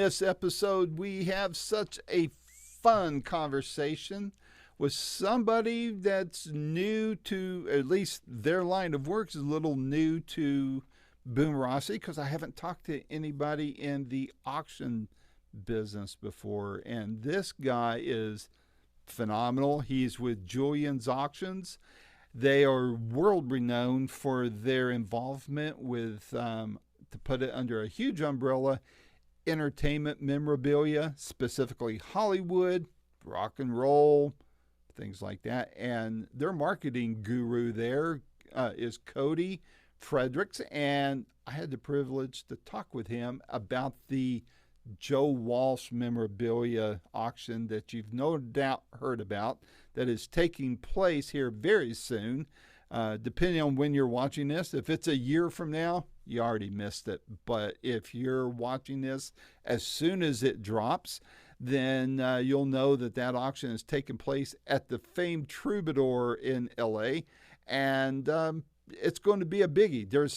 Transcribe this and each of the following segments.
this episode, we have such a fun conversation with somebody that's new to, at least their line of work is a little new to Boomerocity, because I haven't talked to anybody in the auction business before. And this guy is phenomenal. He's with Julien's Auctions. They are world renowned for their involvement with, to put it under a huge umbrella, entertainment memorabilia, specifically Hollywood, rock and roll, things like that. And their marketing guru there is Kody Frederick. And I had the privilege to talk with him about the Joe Walsh memorabilia auction that you've no doubt heard about, that is taking place here very soon. Depending on when you're watching this, if it's a year from now, you already missed it. But if you're watching this as soon as it drops, then you'll know that that auction is taking place at the famed Troubadour in LA. And it's going to be a biggie. There's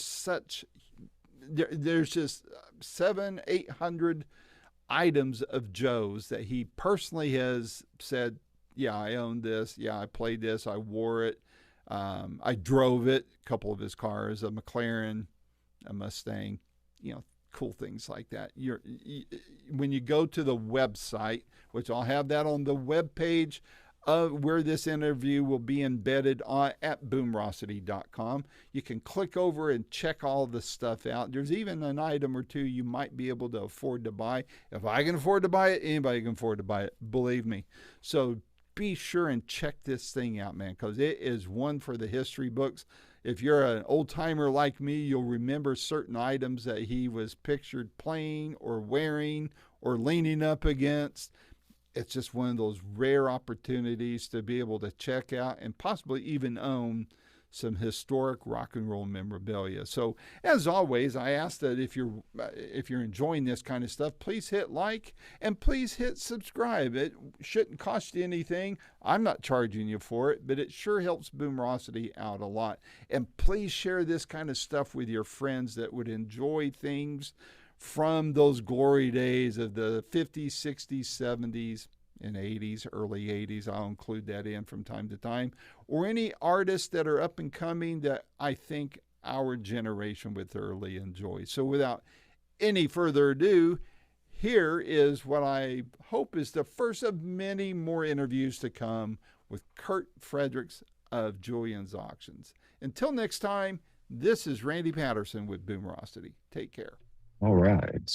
just 700-800 items of Joe's that he personally has said, yeah, I own this. Yeah, I played this. I wore it. I drove it. A couple of his cars, a McLaren, a Mustang, cool things like that. When you go to the website, which I'll have that on the webpage of where this interview will be embedded on at boomerocity.com. You can click over and check all the stuff out. There's even an item or two you might be able to afford to buy. If I can afford to buy it, anybody can afford to buy it, believe me. So be sure and check this thing out, man, because it is one for the history books. If you're an old-timer like me, you'll remember certain items that he was pictured playing or wearing or leaning up against. It's just one of those rare opportunities to be able to check out and possibly even own some historic rock and roll memorabilia. So as always, I ask that if you're enjoying this kind of stuff, please hit like and please hit subscribe. It shouldn't cost you anything. I'm not charging you for it, but it sure helps Boomerocity out a lot. And please share this kind of stuff with your friends that would enjoy things from those glory days of the 50s, 60s, 70s, and 80s, early 80s. I'll include that in from time to time. Or any artists that are up and coming that I think our generation would thoroughly enjoy. So without any further ado, here is what I hope is the first of many more interviews to come with Kurt Fredericks of Julien's Auctions. Until next time, this is Randy Patterson with Boomerocity. Take care. All right.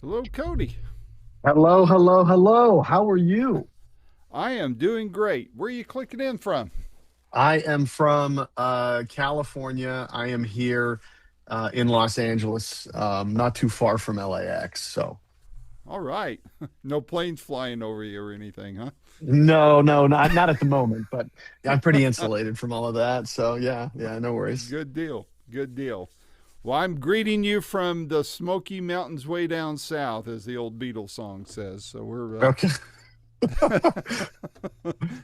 Hello, Kody. Hello, hello, hello. How are you? I am doing great. Where are you clicking in from? I am from California. I am here in Los Angeles, not too far from LAX. So, all right. No planes flying over you or anything, huh? No, not at the moment, but I'm pretty insulated from all of that. So, yeah, no worries. Good deal. Good deal. Well, I'm greeting you from the Smoky Mountains way down south, as the old Beatles song says. So we're okay.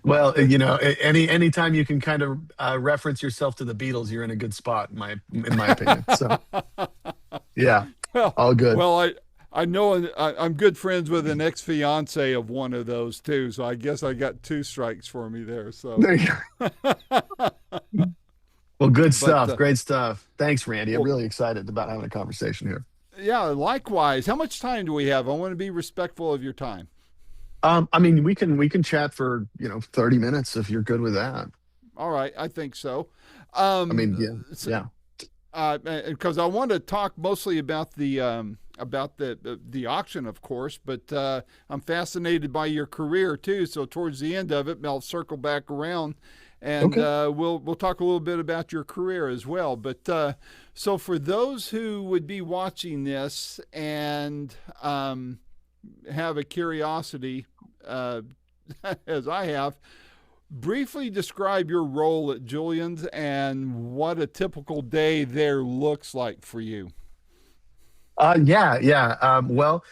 Well, anytime you can kind of reference yourself to the Beatles, you're in a good spot, in my opinion. So, yeah, well, all good. Well, I know I'm good friends with an ex-fiance of one of those too, so I guess I got two strikes for me there. So there you go. Well, good stuff. Great stuff. Thanks, Randy. I'm really excited about having a conversation here. Yeah, likewise. How much time do we have? I want to be respectful of your time. I mean, we can chat for 30 minutes if you're good with that. All right, I think so. I mean, yeah. Because I want to talk mostly about the auction, of course, but I'm fascinated by your career too. So towards the end of it, I'll circle back around. And okay. We'll talk a little bit about your career as well. But so for those who would be watching this and have a curiosity, as I have, briefly describe your role at Julien's and what a typical day there looks like for you. Well,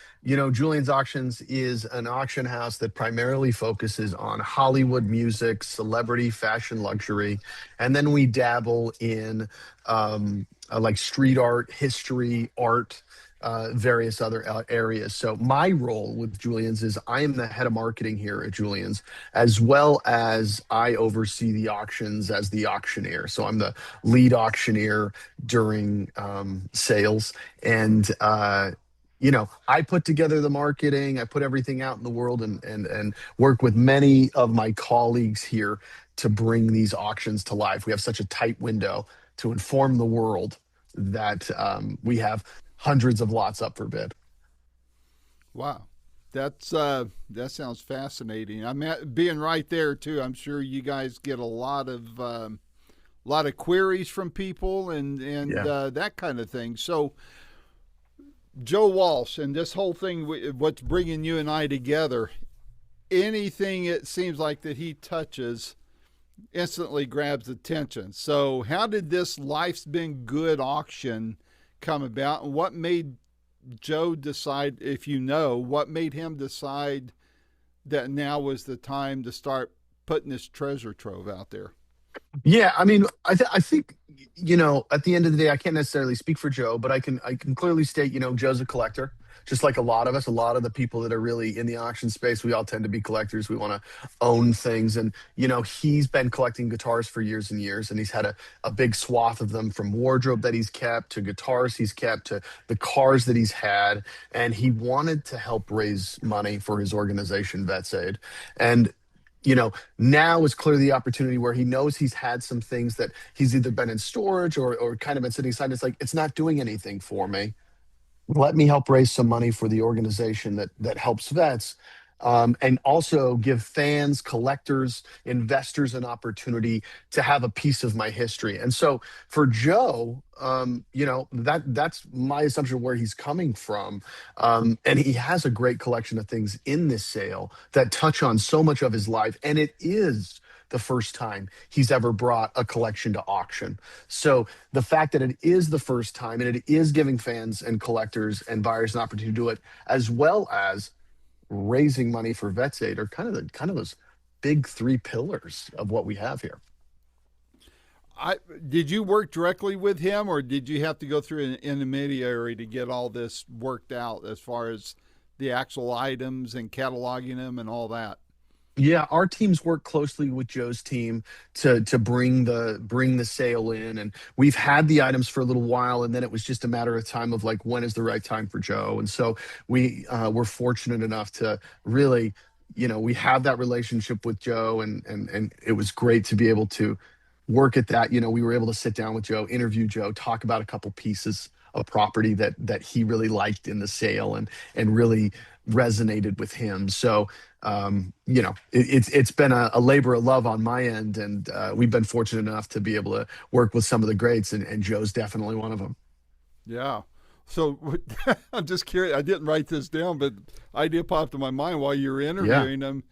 Julien's Auctions is an auction house that primarily focuses on Hollywood music, celebrity, fashion, luxury. And then we dabble in like street art, history, art, various other areas. So my role with Julian's is I am the head of marketing here at Julian's, as well as I oversee the auctions as the auctioneer. So I'm the lead auctioneer during sales, and I put together the marketing, I put everything out in the world, and work with many of my colleagues here to bring these auctions to life. We have such a tight window to inform the world that we have hundreds of lots up for bid. Wow. That sounds fascinating. I mean, being right there too, I'm sure you guys get a lot of queries from people and Yeah. that kind of thing. So Joe Walsh and this whole thing, what's bringing you and I together, anything it seems like that he touches instantly grabs attention. So, how did this Life's Been Good auction come about, and what made Joe decide, if you know, what made him decide that now was the time to start putting this treasure trove out there? Yeah, I mean, I think at the end of the day, I can't necessarily speak for Joe, but I can clearly state, Joe's a collector, just like a lot of us. A lot of the people that are really in the auction space, we all tend to be collectors. We want to own things, and he's been collecting guitars for years and years, and he's had a big swath of them, from wardrobe that he's kept to guitars he's kept to the cars that he's had, and he wanted to help raise money for his organization, Vets Aid, and now is clearly the opportunity where he knows he's had some things that he's either been in storage or kind of been sitting aside. It's like, it's not doing anything for me. Let me help raise some money for the organization that helps vets, and also give fans, collectors, investors an opportunity to have a piece of my history. And so for Joe, that's my assumption of where he's coming from. And he has a great collection of things in this sale that touch on so much of his life, and it is the first time he's ever brought a collection to auction. So the fact that it is the first time, and it is giving fans and collectors and buyers an opportunity to do it, as well as raising money for Vets Aid, are kind of those big three pillars of what we have here. I did you work directly with him, or did you have to go through an intermediary to get all this worked out as far as the actual items and cataloging them and all that? Yeah, our teams work closely with Joe's team to bring the sale in, and we've had the items for a little while, and then it was just a matter of time of like, when is the right time for Joe. And so we were fortunate enough to really, we have that relationship with Joe, and it was great to be able to work at that. We were able to sit down with Joe, interview Joe, talk about a couple pieces of property that he really liked in the sale, and really resonated with him. So it's been a labor of love on my end, and we've been fortunate enough to be able to work with some of the greats, and Joe's definitely one of them. Yeah. So I'm just curious. I didn't write this down, but idea popped in my mind while you were Yeah. interviewing him,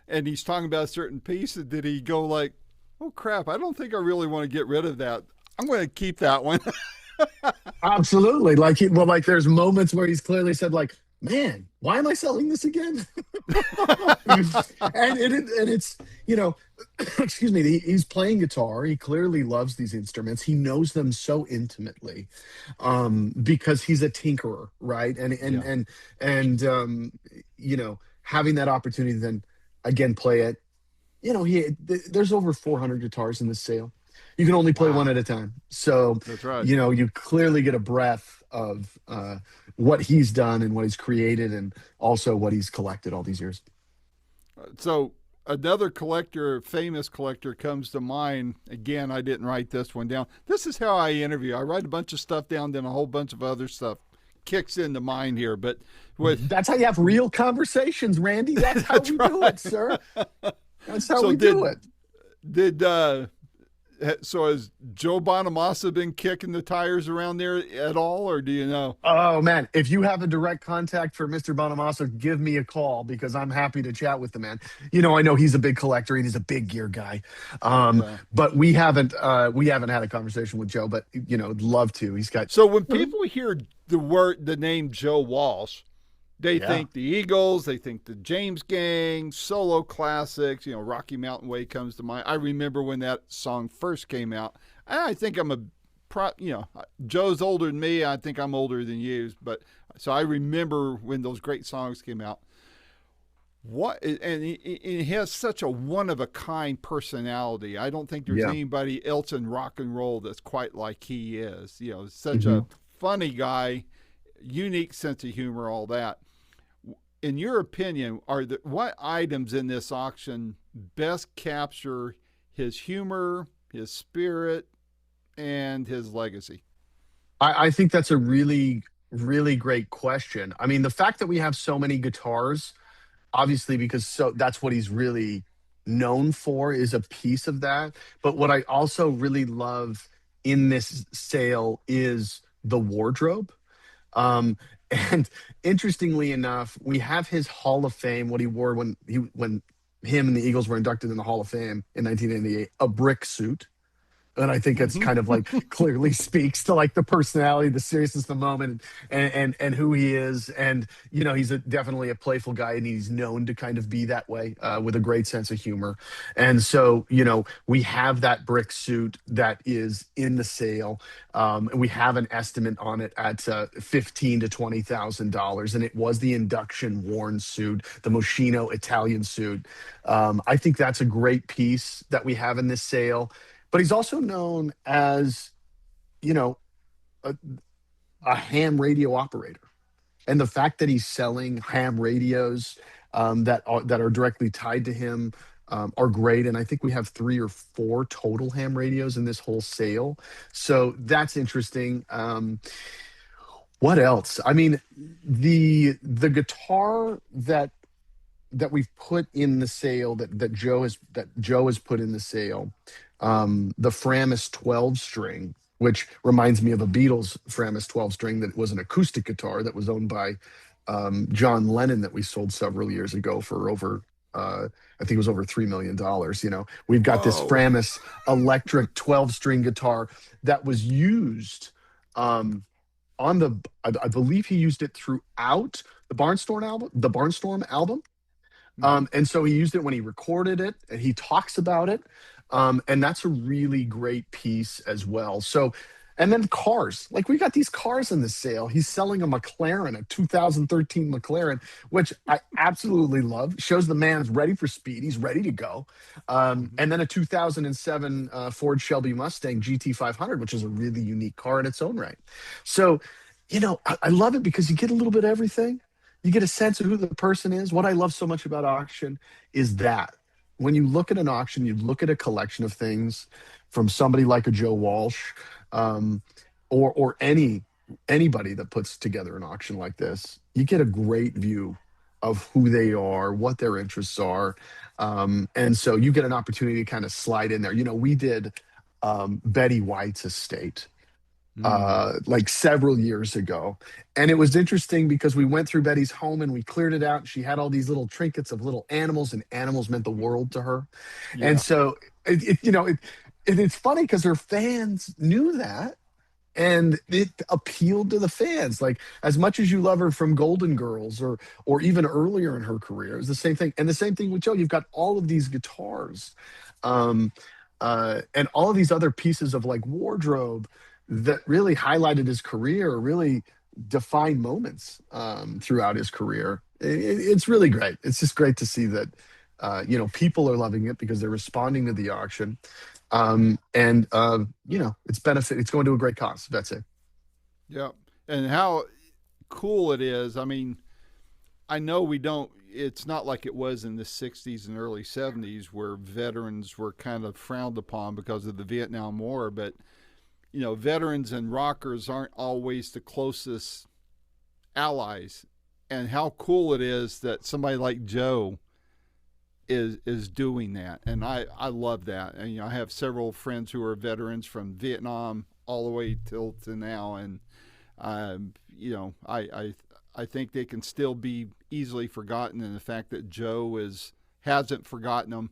and he's talking about a certain piece. Did he go like, "Oh crap! I don't think I really want to get rid of that. I'm going to keep that one." Absolutely. Like there's moments where he's clearly said, like, man, why am I selling this again? And it's, excuse me, he's playing guitar. He clearly loves these instruments. He knows them so intimately, because he's a tinkerer, right? Yeah. Having that opportunity to then again play it. There's over 400 guitars in this sale. You can only play one Wow. at a time. So, That's right. you clearly get a breath of what he's done and what he's created, and also what he's collected all these years. So another collector, famous collector, comes to mind. Again, I didn't write this one down. This is how I interview. I write a bunch of stuff down, then a whole bunch of other stuff kicks into mind here. But what? That's how you have real conversations, Randy. That's how That's we do right. it, sir. That's how So we do it. did so has Joe Bonamassa been kicking the tires around there at all, or do you know? Oh man, if you have a direct contact for Mr. Bonamassa, give me a call, because I'm happy to chat with the man. I know he's a big collector and he's a big gear guy. Yeah. But we haven't had a conversation with Joe, but love to. He's got. So when people hear the name Joe Walsh, they Yeah. think the Eagles, they think the James Gang, solo classics. Rocky Mountain Way comes to mind. I remember when that song first came out. I think I'm Joe's older than me. I think I'm older than you, but So I remember when those great songs came out. What and he has such a one of a kind personality. I don't think there's Yeah. anybody else in rock and roll that's quite like he is. You know, such Hmm. a funny guy, unique sense of humor, all that. In your opinion, are the what items in this auction best capture his humor, his spirit, and his legacy? I think that's a really, really great question. I mean, the fact that we have so many guitars, obviously, because so that's what he's really known for, is a piece of that. But what I also really love in this sale is the wardrobe. Um, and interestingly enough, we have his Hall of Fame, what he wore when him and the Eagles were inducted in the Hall of Fame in 1988, a brick suit. And I think it's kind of like clearly speaks to like the personality, the seriousness of the moment, and who he is. And you know, he's definitely a playful guy, and he's known to kind of be that way, with a great sense of humor. And so, you know, we have that brick suit that is in the sale, and we have an estimate on it at $15,000 to $20,000, and it was the induction worn suit, the Moschino Italian suit. I think that's a great piece that we have in this sale, but he's also known as, you know, a, a ham radio operator. And the fact that he's selling ham radios, that are directly tied to him, are great. And I think we have 3 or 4 total ham radios in this whole sale, so that's interesting. What else? I mean, the guitar that we've put in the sale, that Joe has put in the sale, the Framus 12 string, which reminds me of a Beatles Framus 12 string that was an acoustic guitar that was owned by John Lennon, that we sold several years ago for over, I think it was over $3 million. You know, we've got this Whoa. Framus electric 12 string guitar that was used, um, on I believe he used it throughout the Barnstorm album. Hmm. And so he used it when he recorded it, and he talks about it. And that's a really great piece as well. So, and then cars, like we got these cars in the sale. He's selling a McLaren, a 2013 McLaren, which I absolutely love. Shows the man's ready for speed. He's ready to go. Hmm. And then a 2007 Ford Shelby Mustang GT500, which is a really unique car in its own right. So, you know, I love it because you get a little bit of everything. You get a sense of who the person is. What I love so much about auction is that when you look at an auction, you look at a collection of things from somebody like a Joe Walsh, um, or anybody that puts together an auction like this. You get a great view of who they are, what their interests are, and so you get an opportunity to kind of slide in there. You know, we did Betty White's estate, Mm. like several years ago. And it was interesting because we went through Betty's home and we cleared it out. She had all these little trinkets of little animals, and animals meant the world to her. And Yeah. so, it's funny because her fans knew that, and it appealed to the fans. Like, as much as you love her from Golden Girls, or even earlier in her career, it was the same thing. And the same thing with Joe. You've got all of these guitars, um, and all of these other pieces of like wardrobe that really highlighted his career, really defined moments, throughout his career. It's really great. It's just great to see that, people are loving it because they're responding to the auction, and it's going to a great cause. That's it. Yeah. And how cool it is. I mean, I know we don't, it's not like it was in the 60s and early 70s where veterans were kind of frowned upon because of the Vietnam War, but, you know, veterans and rockers aren't always the closest allies. And how cool it is that somebody like Joe is doing that, and I love that. And you know, I have several friends who are veterans from Vietnam all the way till to now, and you know, I think they can still be easily forgotten, and the fact that Joe is hasn't forgotten them,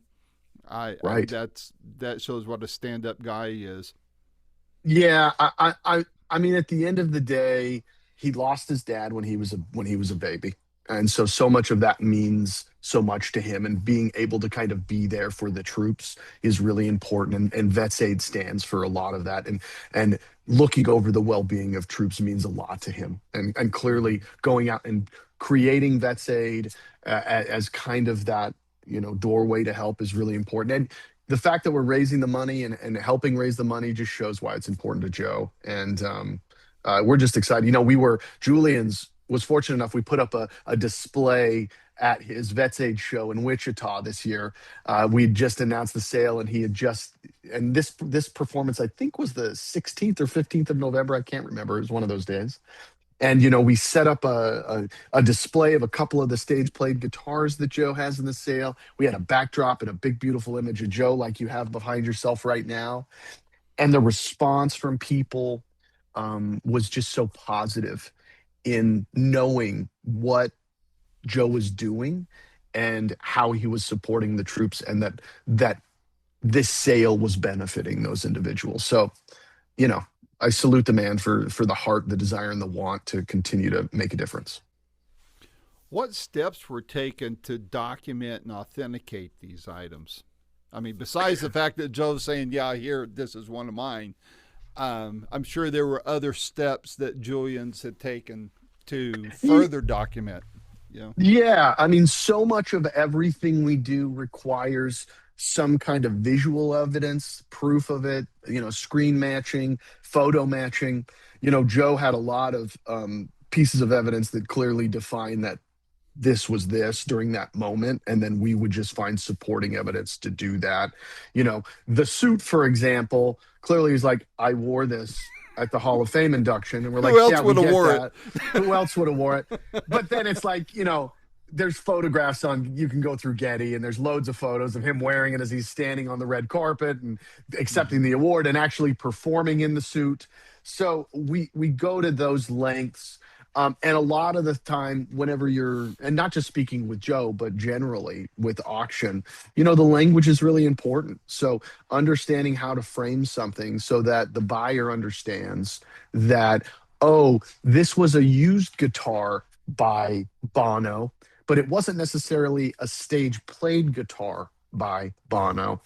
I Right. that shows what a stand up guy he is. Yeah. I mean, at the end of the day, he lost his dad when he was a baby. And so much of that means so much to him, and being able to kind of be there for the troops is really important. And Vets Aid stands for a lot of that. And looking over the well-being of troops means a lot to him. And clearly going out and creating Vets Aid as kind of that, doorway to help is really important. And the fact that we're raising the money and helping raise the money just shows why it's important to Joe. And we're just excited. Julian's was fortunate enough. We put up a display at his Vets Aid show in Wichita this year. We had just announced the sale, and this performance, I think, was the 16th or 15th of November. I can't remember. It was one of those days. And we set up a display of a couple of the stage played guitars that Joe has in the sale. We had a backdrop and a big beautiful image of Joe like you have behind yourself right now. And the response from people was just so positive in knowing what Joe was doing and how he was supporting the troops, and that this sale was benefiting those individuals. So, I salute the man for the heart, the desire, and the want to continue to make a difference. What steps were taken to document and authenticate these items? I mean, besides the fact that Joe's saying, yeah, here, this is one of mine, I'm sure there were other steps that Julien's had taken to further document. Yeah, I mean, so much of everything we do requires some kind of visual evidence, proof of it, screen matching, photo matching. Joe had a lot of pieces of evidence that clearly define that this was this during that moment, and then we would just find supporting evidence to do that. The suit, for example, clearly is like, I wore this at the Hall of Fame induction, and we're like, who else yeah, would we have get wore that. Who else would have wore it? But then it's like, there's photographs you can go through Getty, and there's loads of photos of him wearing it as he's standing on the red carpet and accepting the award and actually performing in the suit. So we go to those lengths. And a lot of the time, whenever and not just speaking with Joe, but generally with auction, the language is really important. So understanding how to frame something so that the buyer understands that, oh, this was a used guitar by Bono, but it wasn't necessarily a stage played guitar by Bono.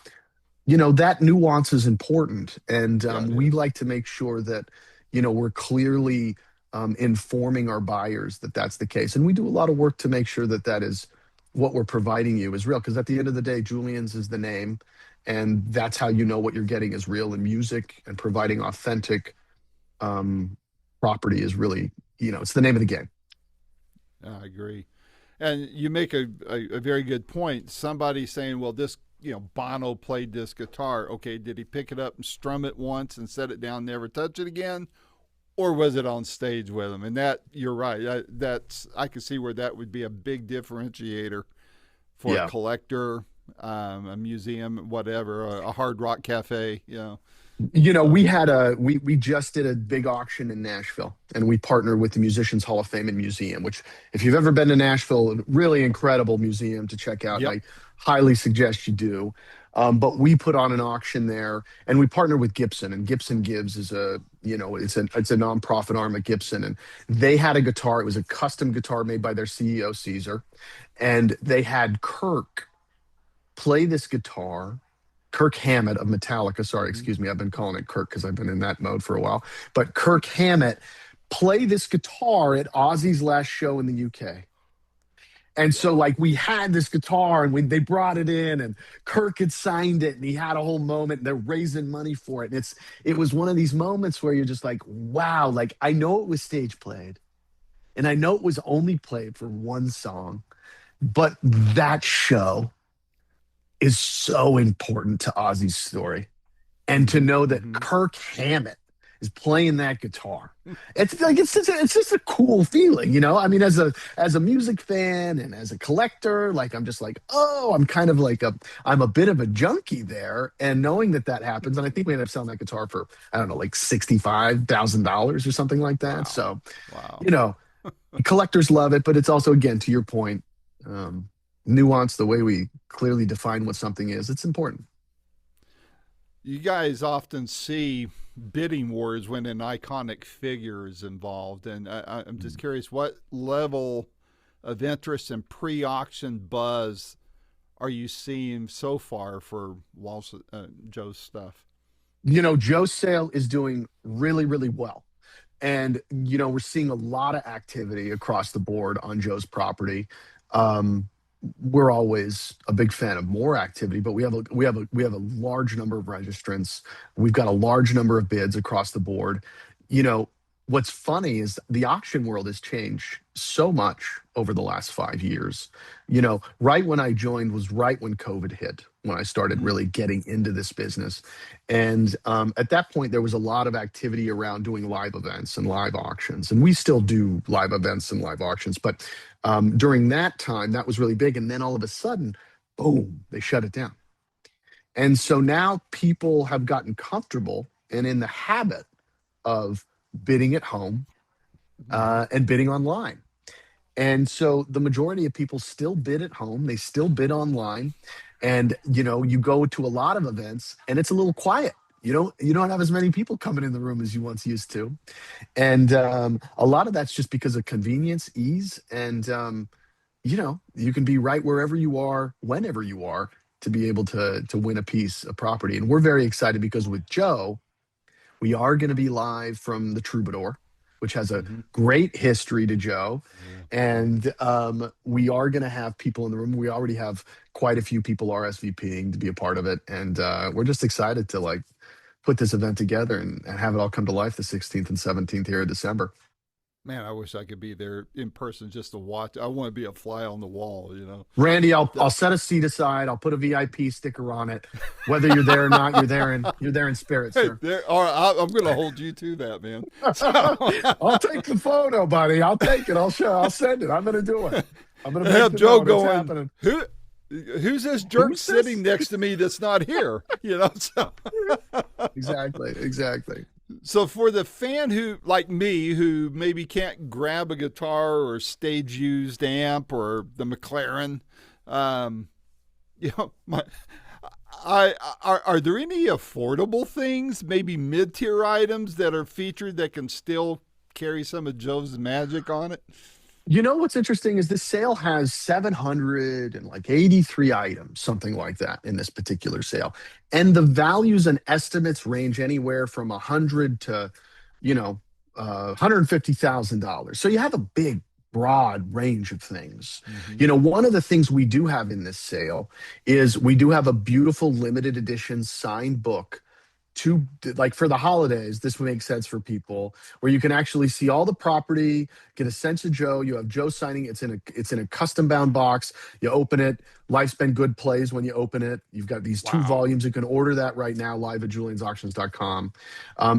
That nuance is important. And we like to make sure that, we're clearly informing our buyers that that's the case. And we do a lot of work to make sure that that is what we're providing you is real. Because at the end of the day, Julien's is the name. And that's how you know what you're getting is real. And music and providing authentic property is really, it's the name of the game. I agree. And you make a very good point. Somebody saying, well, this, Bono played this guitar. Okay, did he pick it up and strum it once and set it down, never touch it again? Or was it on stage with him? And that, you're right. I can see where that would be a big differentiator for a collector, a museum, whatever, a hard rock cafe, we just did a big auction in Nashville, and we partnered with the Musicians Hall of Fame and Museum, which, if you've ever been to Nashville, a really incredible museum to check out. Yep. And I highly suggest you do. But we put on an auction there, and we partnered with Gibson, and Gibson Gives is it's a nonprofit arm of Gibson, and they had a guitar. It was a custom guitar made by their CEO, Caesar, and they had Kirk play this guitar. Kirk Hammett of Metallica. Sorry, excuse me. I've been calling it Kirk because I've been in that mode for a while. But Kirk Hammett play this guitar at Ozzy's last show in the UK. And so, we had this guitar, and they brought it in, and Kirk had signed it, and he had a whole moment. And they're raising money for it, and it was one of these moments where you're just like, wow. I know it was stage played, and I know it was only played for one song, but that show is so important to Ozzy's story. And to know that Kirk Hammett is playing that guitar, it's just a cool feeling, I mean, as a music fan and as a collector, I'm just like, oh, I'm kind of I'm a bit of a junkie there. And knowing that happens, and I think we ended up selling that guitar for, I don't know, $65,000 or something like that. Wow. So, wow. Collectors love it, but it's also, again, to your point, nuance, the way we clearly define what something is, it's important. You guys often see bidding wars when an iconic figure is involved, and I'm just curious, what level of interest and pre-auction buzz are you seeing so far for Walsh, Joe's stuff? Joe's sale is doing really, really well. And, we're seeing a lot of activity across the board on Joe's property. Um, we're always a big fan of more activity, but we have a large number of registrants. We've got a large number of bids across the board. You know, what's funny is the auction world has changed so much over the last 5 years. Right when I joined was right when COVID hit, when I started Mm-hmm. really getting into this business. And at that point, there was a lot of activity around doing live events and live auctions. And we still do live events and live auctions. But during that time, that was really big. And then all of a sudden, boom, they shut it down. And so now people have gotten comfortable and in the habit of bidding at home Mm-hmm. and bidding online. And so the majority of people still bid at home, they still bid online. And you go to a lot of events and it's a little quiet. You don't have as many people coming in the room as you once used to. And a lot of that's just because of convenience, ease, and you can be right wherever you are, whenever you are, to be able to win a piece of property. And we're very excited because with Joe, we are going to be live from the Troubadour, which has a Mm-hmm. great history to Joe. Yeah. And we are going to have people in the room. We already have quite a few people RSVPing to be a part of it. And we're just excited to like put this event together and have it all come to life the 16th and 17th here in December. Man, I wish I could be there in person just to watch. I want to be a fly on the wall, you know. Randy, I'll The- I'll set a seat aside. I'll put a VIP sticker on it. Whether you're there or not, you're there in spirit, Hey, sir. there. All right, I'm going to hold you to that, man. So, I'll take the photo, buddy. I'll take it. I'll show. I'll send it. I'm going to do it. I'm going to make have the Joe note. It's going. happening. Who's this jerk Who's this? sitting next to me that's not here? You know. So, Exactly. Exactly. so for the fan who, like me, who maybe can't grab a guitar or stage used amp or the McLaren, um, my I are there any affordable things, maybe mid tier items that are featured that can still carry some of Joe's magic on it? What's interesting is this sale has 783 items, something like that, in this particular sale, and the values and estimates range anywhere from 100 to, you know, $150,000. So you have a big, broad range of things. Mm-hmm. One of the things we do have in this sale is we do have a beautiful limited edition signed book to like for the holidays. This would make sense for people where you can actually see all the property, get a sense of Joe. You have Joe signing. It's in a custom bound box. You open it. Life's Been Good plays when you open it. You've got these two Wow. volumes. You can order that right now live at juliensauctions.com.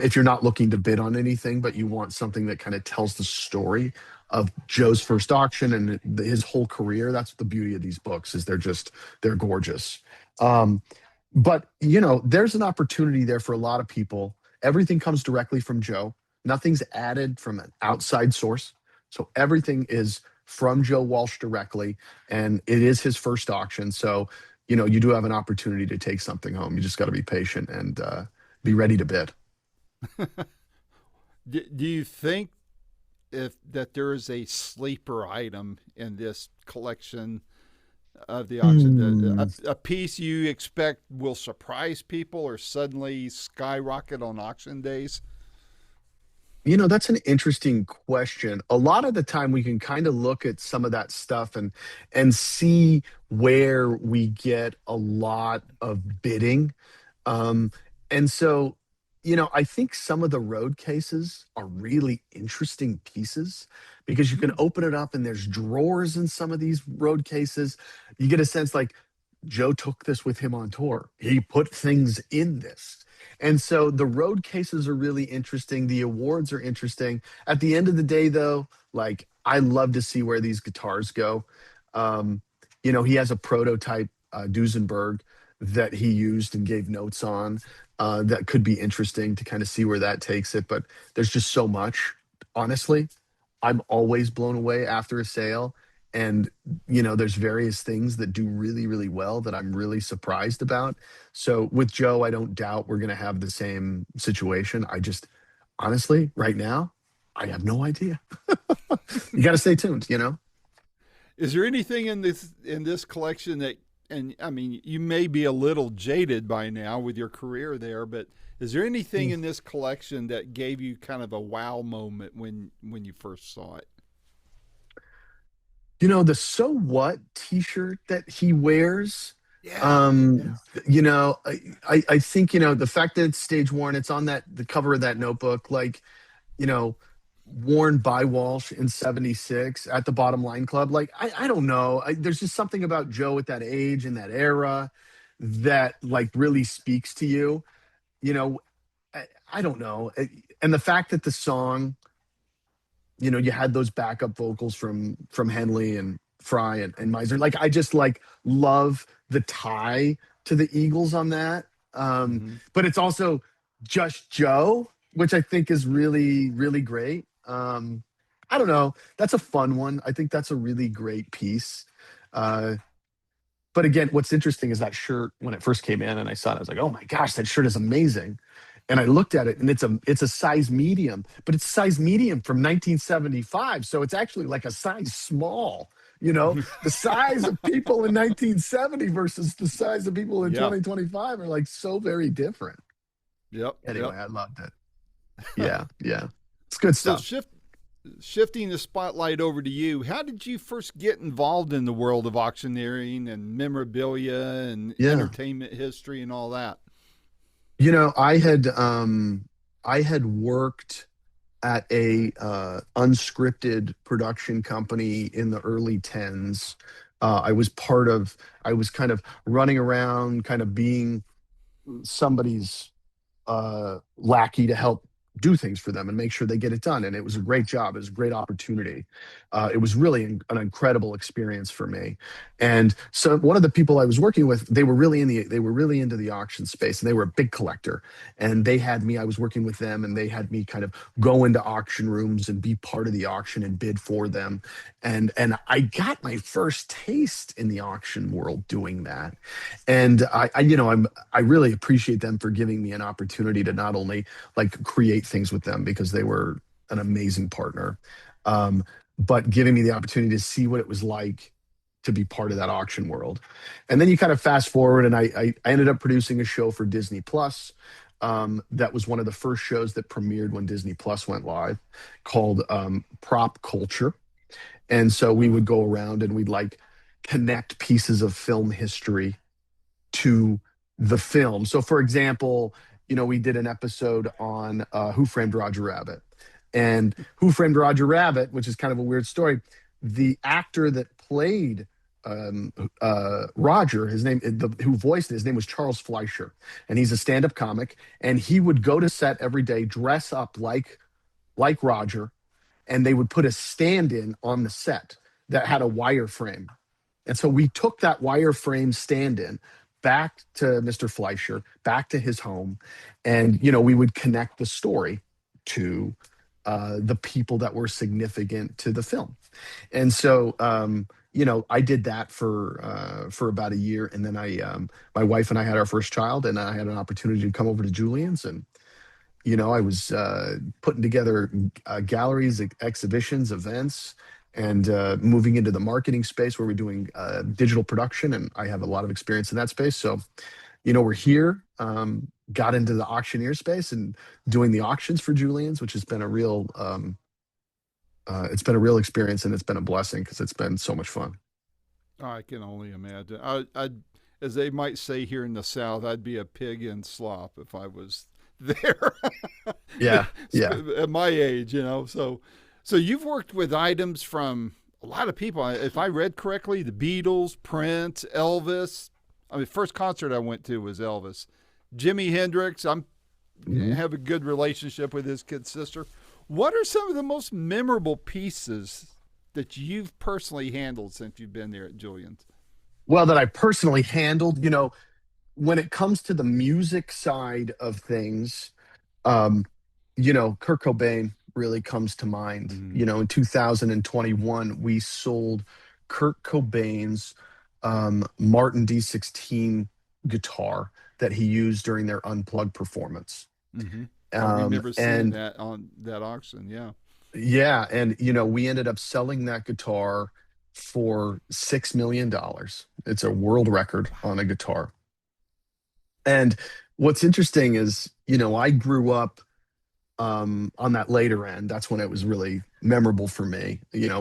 If you're not looking to bid on anything, but you want something that kind of tells the story of Joe's first auction and his whole career. That's the beauty of these books, is they're gorgeous. Um, but there's an opportunity there for a lot of people. Everything comes directly from Joe. Nothing's added from an outside source. So everything is from Joe Walsh directly, and it is his first auction. So you do have an opportunity to take something home. You just got to be patient and be ready to bid. Do you think if that there is a sleeper item in this collection of the auction, Hmm. a piece you expect will surprise people or suddenly skyrocket on auction days? That's an interesting question. A lot of the time we can kind of look at some of that stuff and see where we get a lot of bidding. Um, and so, I think some of the road cases are really interesting pieces because you can Mm. open it up and there's drawers in some of these road cases. You get a sense like Joe took this with him on tour. He put things in this. And so the road cases are really interesting. The awards are interesting. At the end of the day, though, like I love to see where these guitars go. Um, he has a prototype Duesenberg that he used and gave notes on that could be interesting to kind of see where that takes it. But there's just so much. Honestly, I'm always blown away after a sale. And, there's various things that do really, really well that I'm really surprised about. So with Joe, I don't doubt we're going to have the same situation. I just, honestly, right now, I have no idea. You got to stay tuned. Is there anything in this collection that, and I mean, you may be a little jaded by now with your career there, but is there anything in this collection that gave you kind of a wow moment when you first saw it? The "So What" t-shirt that he wears, Yeah, yeah. I think, the fact that it's stage worn, it's on the cover of that notebook, like, you know, worn by Walsh in '76 at the Bottom Line Club. Like, I don't know. There's just something about Joe at that age and that era that like really speaks to you. You know, I don't know. And the fact that the song, you had those backup vocals from Henley and Fry and Meisner. Like, I just like love the tie to the Eagles on that. Hmm. But it's also just Joe, which I think is really, really great. I don't know. That's a fun one. I think that's a really great piece. Uh, but again, what's interesting is that shirt when it first came in and I saw it, I was like, oh my gosh, that shirt is amazing. And I looked at it and it's a size medium, but it's size medium from 1975. So it's actually like a size small. The size of people in 1970 versus the size of people in Yeah. 2025 are like so very different. Yep. Anyway, Yep. I loved it. Yeah, yeah. It's good So stuff. shifting the spotlight over to you, how did you first get involved in the world of auctioneering and memorabilia and Yeah. entertainment history and all that? I had worked at a unscripted production company in the early tens. I was kind of running around, kind of being somebody's lackey to help do things for them and make sure they get it done. And it was a great job. It was a great opportunity. It was really an incredible experience for me. And so one of the people I was working with, they were really into the auction space, and they were a big collector. And they had me. I was working with them, and they had me kind of go into auction rooms and be part of the auction and bid for them. And I got my first taste in the auction world doing that. And I really appreciate them for giving me an opportunity to not only like create things with them because they were an amazing partner, um, but giving me the opportunity to see what it was like to be part of that auction world. And then you kind of fast forward, and I ended up producing a show for Disney Plus. That was one of the first shows that premiered when Disney Plus went live, called Prop Culture. And so we would go around and we'd like connect pieces of film history to the film. So, for example, we did an episode on Who Framed Roger Rabbit. And Who Framed Roger Rabbit, which is kind of a weird story, the actor that played Roger, who voiced it, his name was Charles Fleischer. And he's a stand up comic. And he would go to set every day, dress up like Roger, and they would put a stand in on the set that had a wire frame. And so we took that wireframe stand-in back to Mr. Fleischer, back to his home, and we would connect the story to the people that were significant to the film. And so I did that for about a year, and then my wife and I had our first child, and I had an opportunity to come over to Julian's, and I was putting together galleries, exhibitions, events, and moving into the marketing space where we're doing digital production. And I have a lot of experience in that space. So, we're here, got into the auctioneer space and doing the auctions for Julian's, which has been it's been a real experience, and it's been a blessing because it's been so much fun. I can only imagine. As they might say here in the South, I'd be a pig in slop if I was there Yeah. Yeah. at my age, So you've worked with items from a lot of people. If I read correctly, the Beatles, Prince, Elvis. I mean, first concert I went to was Elvis. Jimi Hendrix. Mhm. Have a good relationship with his kid sister. What are some of the most memorable pieces that you've personally handled since you've been there at Julian's? Well, that I personally handled, when it comes to the music side of things, um, Kurt Cobain really comes to mind. Mm-hmm. In 2021, we sold Kurt Cobain's Martin D16 guitar that he used during their unplugged performance. Mm-hmm. I Um, remember seeing and that on that auction. Yeah. yeah, and we ended up selling that guitar for $6 million. It's a world record on a guitar. And what's interesting is, I grew up on that later end. That's when it was really memorable for me,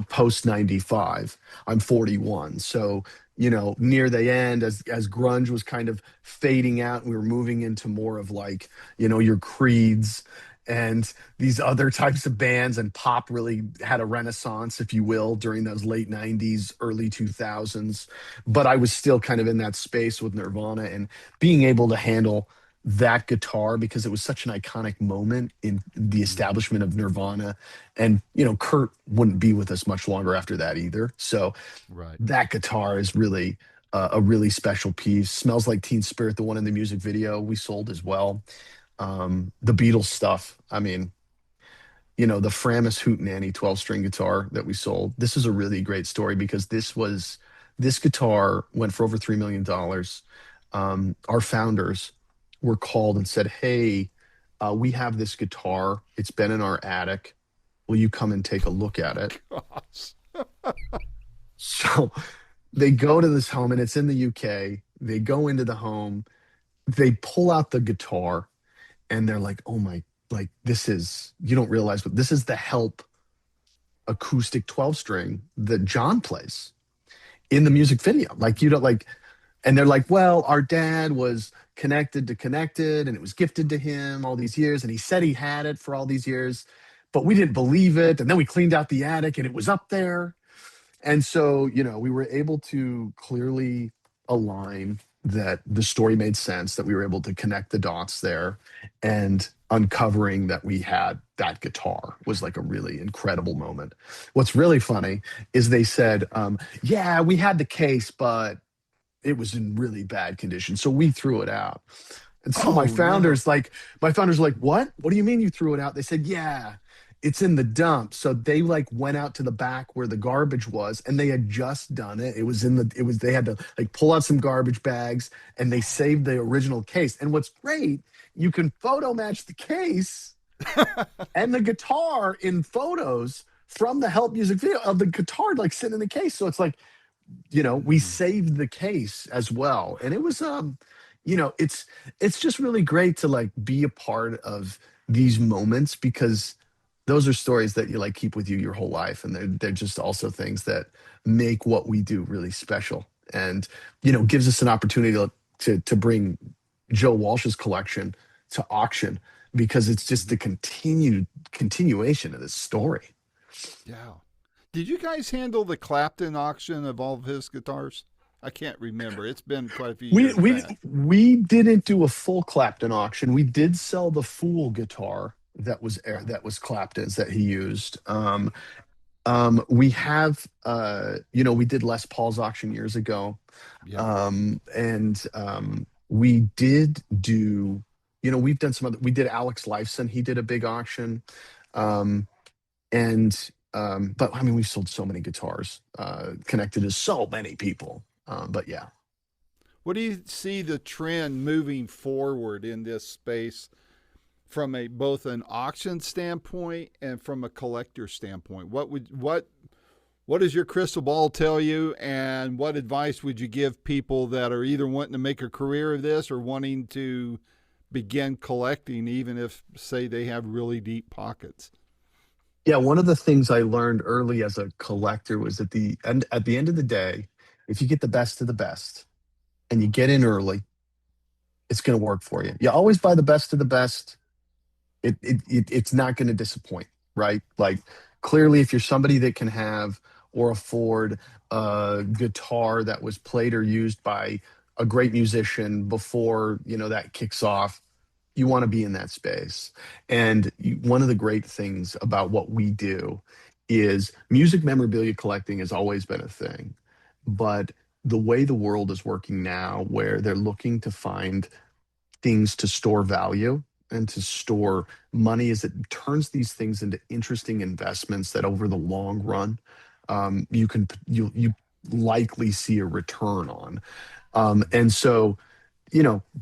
post 95. I'm 41. So, near the end, as grunge was kind of fading out, we were moving into more of like, your Creeds and these other types of bands, and pop really had a renaissance, if you will, during those late 90s, early 2000s. But I was still kind of in that space with Nirvana, and being able to handle that guitar, because it was such an iconic moment in the Mhm. establishment of Nirvana. And, Kurt wouldn't be with us much longer after that either. So Right. that guitar is really a really special piece. Smells Like Teen Spirit, the one in the music video, we sold as well. The Beatles stuff. I mean, the Framus Hootenanny 12-string guitar that we sold. This is a really great story because this guitar went for over $3 million. Our founders were called and said, "Hey, we have this guitar. It's been in our attic. Will you come and take a look at it?" Gosh. So they go to this home, and it's in the UK. They go into the home, they pull out the guitar, and they're like, "Oh my, like this is, you don't realize, but this is the Help acoustic 12 string that John plays in the music video." Like, you don't like, and they're like, "Well, our dad was connected to Connected, and it was gifted to him all these years. And he said he had it for all these years, but we didn't believe it. And then we cleaned out the attic and it was up there." And so, we were able to clearly align that the story made sense, that we were able to connect the dots there, and uncovering that we had that guitar was like a really incredible moment. What's really funny is they said, "Yeah, we had the case, but it was in really bad condition. So we threw it out." And so Oh no. my founders were like, "What? What do you mean you threw it out?" They said, "Yeah, it's in the dump." So they like went out to the back where the garbage was, and they had just done it. They had to like pull out some garbage bags, and they saved the original case. And what's great, you can photo match the case and the guitar in photos from the Help music video of the guitar like sitting in the case. So it's like, we Mm. saved the case as well. And it was it's just really great to like be a part of these moments, because those are stories that you like keep with you your whole life, and they're just also things that make what we do really special, and gives us an opportunity to bring Joe Walsh's collection to auction, because it's just Mhm. the continued continuation of this story. Yeah. Did you guys handle the Clapton auction of all of his guitars? I can't remember. It's been quite a few We years we back. we didn't do a full Clapton auction. We did sell the Fool guitar Uh-huh. that was Clapton's that he used. We have we did Les Paul's auction years ago. Yeah. And we did do, we've done some other, we did Alex Lifeson. He did a big auction. Um, and but I mean, we've sold so many guitars, connected to so many people. But yeah. What do you see the trend moving forward in this space from a both an auction standpoint and from a collector standpoint? What does your crystal ball tell you, and what advice would you give people that are either wanting to make a career of this or wanting to begin collecting, even if, say, they have really deep pockets? Yeah, one of the things I learned early as a collector was at the end of the day, if you get the best of the best and you get in early, it's going to work for you. You always buy the best of the best. It's not going to disappoint, right? Like, clearly, if you're somebody that can have or afford a guitar that was played or used by a great musician before, that kicks off, you want to be in that space. And one of the great things about what we do is music memorabilia collecting has always been a thing. But the way the world is working now, where they're looking to find things to store value and to store money, is it turns these things into interesting investments that over the long run, you likely see a return on. And so,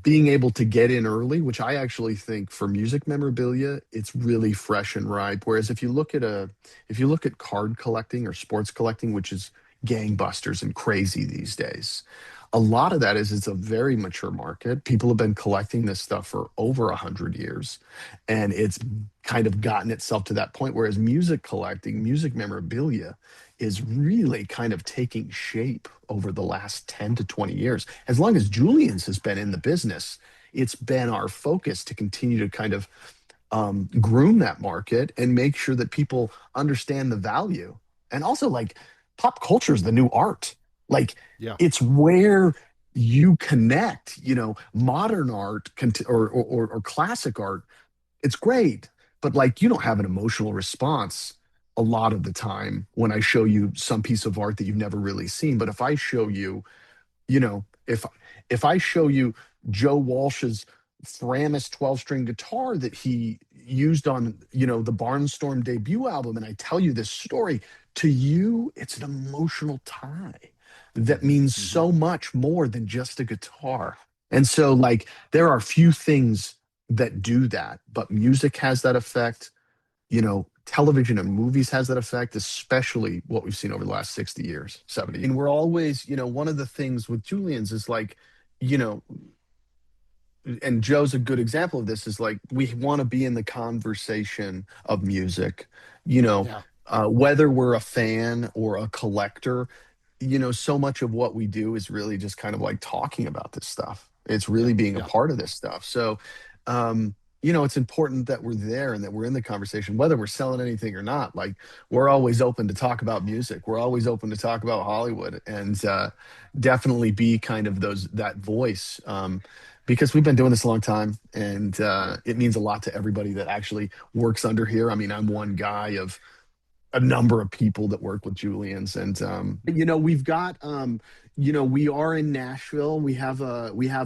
being able to get in early, which I actually think for music memorabilia, it's really fresh and ripe. Whereas if you look at card collecting or sports collecting, which is gangbusters and crazy these days. A lot of that is it's a very mature market. People have been collecting this stuff for over 100 years, and it's kind of gotten itself to that point. Whereas music collecting, music memorabilia, is really kind of taking shape over the last 10 to 20 years. As long as Julian's has been in the business, it's been our focus to continue to kind of groom that market and make sure that people understand the value. And also, like, pop culture is the new art. Like, Yeah. it's where you connect, modern art or classic art. It's great, but like, you don't have an emotional response a lot of the time when I show you some piece of art that you've never really seen. But if I show you, you know, if I show you Joe Walsh's Framus 12-string guitar that he used on, the Barnstorm debut album, and I tell you this story, to you, it's an emotional tie that Hmm. means Hmm. so much more than just a guitar. And so, like, there are few things that do that, but music has that effect. Television and movies has that effect, especially what we've seen over the last 60 years, 70. And we're always, one of the things with Julian's is like, you know, and Joe's a good example of this, is like, we want to be in the conversation of music, you know, Yeah. whether we're a fan or a collector, so much of what we do is really just kind of like talking about this stuff. It's Yeah. really being a Yeah. part of this stuff. So, it's important that we're there and that we're in the conversation, whether we're selling anything or not. Like, we're always open to talk about music. We're always open to talk about Hollywood, and definitely be kind of that voice. Because we've been doing this a long time, and Yeah. it means a lot to everybody that actually works under here. I mean, I'm one guy of a number of people that work with Julian's, and we've got we are in Nashville. We have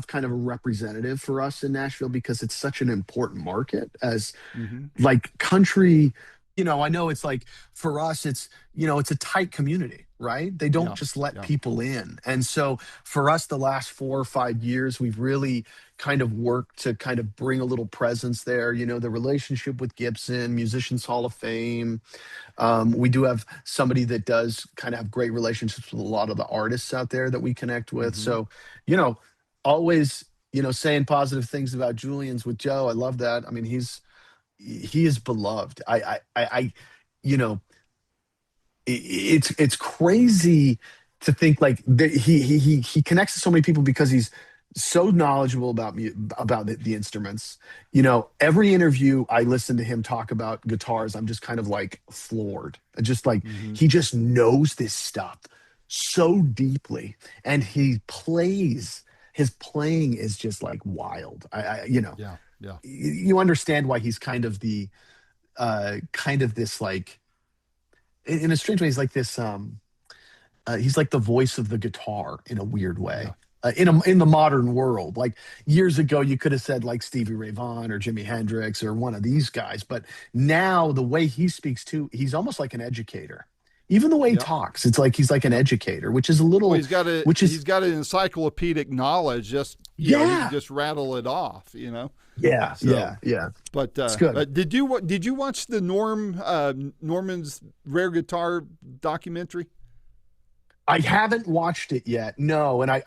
kind of a representative for us in Nashville because it's such an important market, as Hmm. like country. I know it's like, for us, it's a tight community, right? They don't Yeah. just let Yeah. people in. And so for us, the last 4 or 5 years, we've really kind of worked to kind of bring a little presence there. The relationship with Gibson Musicians Hall of Fame. We do have somebody that does kind of have great relationships with a lot of the artists out there that we connect with. Hmm. So, you know, always, saying positive things about Julian's with Joe. I love that. I mean, he is beloved. You know, it's crazy to think like that he connects to so many people because he's so knowledgeable about the instruments. Every interview I listen to him talk about guitars, I'm just kind of like floored. Just like, Hmm. he just knows this stuff so deeply, and his playing is just like wild. Yeah. Yeah. You understand why he's kind of kind of this, like, in a strange way, he's like this. He's like the voice of the guitar in a weird Yeah. way. In the modern world, like, years ago, you could have said like Stevie Ray Vaughan or Jimi Hendrix or one of these guys, but now the way he speaks too, he's almost like an educator. Even the way he Yeah. talks, it's like he's like an Yeah. educator, which is a Well, little, he's got a which he's is, got an encyclopedic knowledge. Just he can yeah, just rattle it off. yeah, So, yeah, yeah. It's good. but did you watch the Norman's rare guitar documentary? I haven't watched it yet. No, and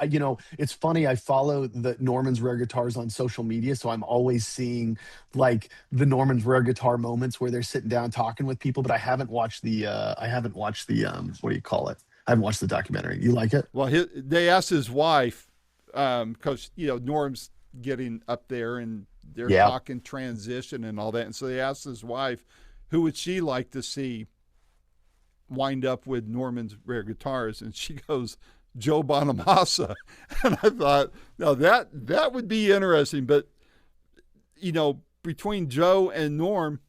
it's funny. I follow the Norman's Rare Guitars on social media, so I'm always seeing like the Norman's Rare Guitar moments where they're sitting down talking with people. But I haven't watched the what do you call it? I haven't watched the documentary. You like it? Well, they asked his wife because Norm's getting up there and they're Yeah. talking transition and all that, and so they asked his wife who would she like to see wind up with Norman's rare guitars, and she goes, Joe Bonamassa. And I thought, now that would be interesting, but between Joe and Norm,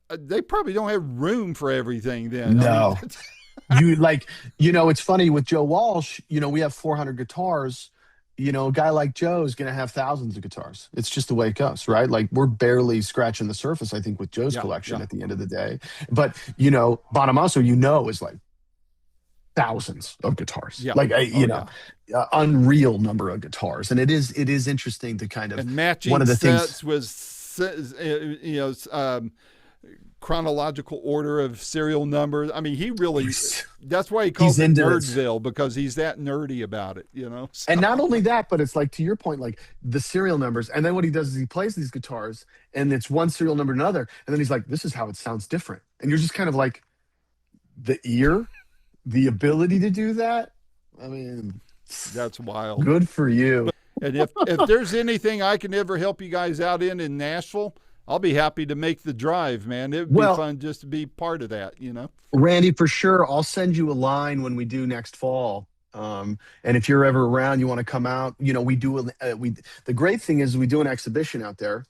they probably don't have room for everything. Then I mean, No. You like, it's funny with Joe Walsh, we have 400 guitars. A guy like Joe is going to have thousands of guitars. It's just the way it goes, right? Like, we're barely scratching the surface, I think, with Joe's yeah, collection yeah, at the end of the day. But, Bonamasso, is like thousands of guitars, yeah, like, oh yeah, unreal number of guitars. And it is interesting to kind of, and one matching of the things, sets was chronological order of serial numbers. I mean, he really, that's why he calls it Nerdville, because he's that nerdy about it, you know? So. And not only that, but it's like, to your point, like the serial numbers. And then what he does is he plays these guitars and it's one serial number to another. And then he's like, this is how it sounds different. And you're just kind of like, the ear, the ability to do that. I mean, that's wild. Good for you. And if there's anything I can ever help you guys out in Nashville, I'll be happy to make the drive, man. It would be fun just to be part of that, you know? Randy, for sure. I'll send you a line when we do next fall. And if you're ever around, you want to come out, you know, we do, the great thing is we do an exhibition out there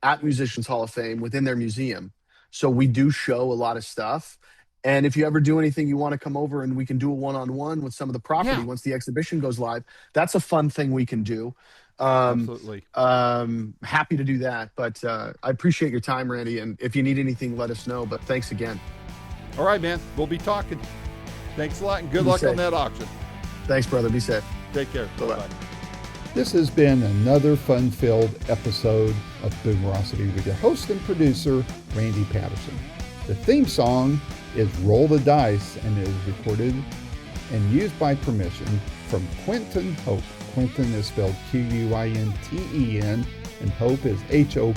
at Musicians Hall of Fame within their museum. So we do show a lot of stuff. And if you ever do anything, you want to come over and we can do a one-on-one with some of the property once the exhibition goes live. That's a fun thing we can do. Absolutely. Happy to do that. But I appreciate your time, Randy. And if you need anything, let us know. But thanks again. All right, man. We'll be talking. Thanks a lot and good luck on that auction. Thanks, brother. Be safe. Take care. Bye-bye. This has been another fun-filled episode of Boomerocity with your host and producer, Randy Patterson. The theme song is Roll the Dice and is recorded and used by permission from Quinton Hope. Quinton is spelled Quinten and Hope is Hope.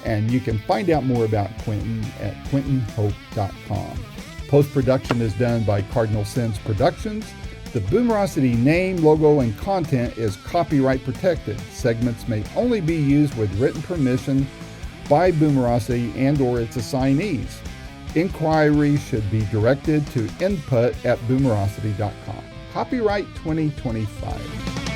And you can find out more about Quinton at quintonhope.com. Post-production is done by Cardinal Sins Productions. The Boomerocity name, logo, and content is copyright protected. Segments may only be used with written permission by Boomerocity and or its assignees. Inquiries should be directed to input@boomerocity.com. Copyright 2025.